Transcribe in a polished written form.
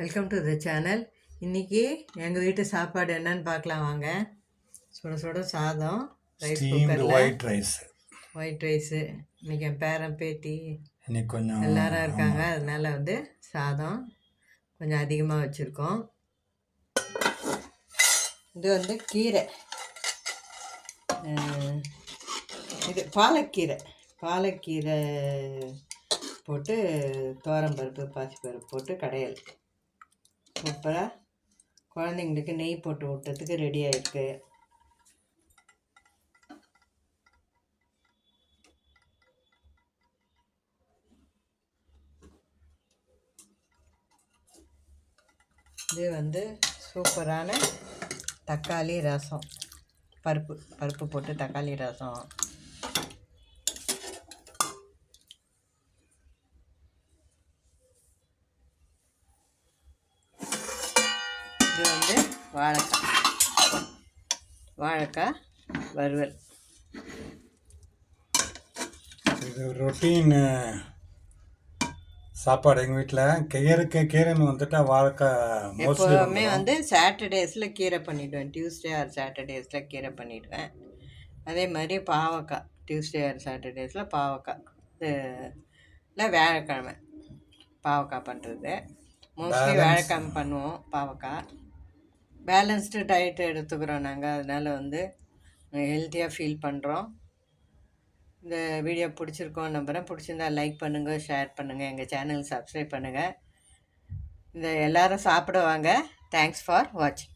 Welcome to the channel. இன்றைக்கி எங்கள் வீட்டு சாப்பாடு என்னன்னு பார்க்கலாம் வாங்க. சுட சுட சாதம், ரைஸ் குக்கரில் ஒயிட் ரைஸு. இன்றைக்கி என் பேரன் பேத்தி கொஞ்சம் எல்லாரும் இருக்காங்க, அதனால் சாதம் கொஞ்சம் அதிகமாக வச்சுருக்கோம். இது கீரை, இது பாலக்கீரை போட்டு துவரம்பருப்பு பாசிப்பருப்பு போட்டு கடையல் சூப்பராக குழந்தைங்களுக்கு நெய் போட்டு விட்டதுக்கு ரெடி ஆகிருக்கு. இது சூப்பரான தக்காளி ரசம், பருப்பு போட்டு தக்காளி ரசம். இது வாழைக்காய் வறுவல். இது ரொட்டீன் சாப்பாடு எங்கள் வீட்டில். கீரைன்னு வாழைக்காய் எப்போவுமே சாட்டர்டேஸில் கீரை பண்ணிவிடுவேன். டியூஸ்டே ஆர் சாட்டர்டேஸில் கீரை பண்ணிவிடுவேன். அதே மாதிரி பாவக்காய் டியூஸ்டே ஆர் சாட்டர்டேஸில் பாவக்காய். இது இல்லை வியாழக்கிழமை பாவக்காய் பண்ணுறது. மோஸ்ட்லி வியாழக்கிழமை பண்ணுவோம் பாவக்காய். பேலன்ஸ்டு டயட் எடுத்துக்கிறோம் நாங்கள், அதனால் ஹெல்த்தியாக ஃபீல் பண்ணுறோம். இந்த வீடியோ பிடிச்சிருக்கோம் நம்புகிறேன். பிடிச்சிருந்தா லைக் பண்ணுங்கள், ஷேர் பண்ணுங்கள், எங்கள் சேனல் சப்ஸ்கிரைப் பண்ணுங்கள். எல்லோரும் சாப்பிடுவாங்க. தேங்க்ஸ் ஃபார் வாட்சிங்.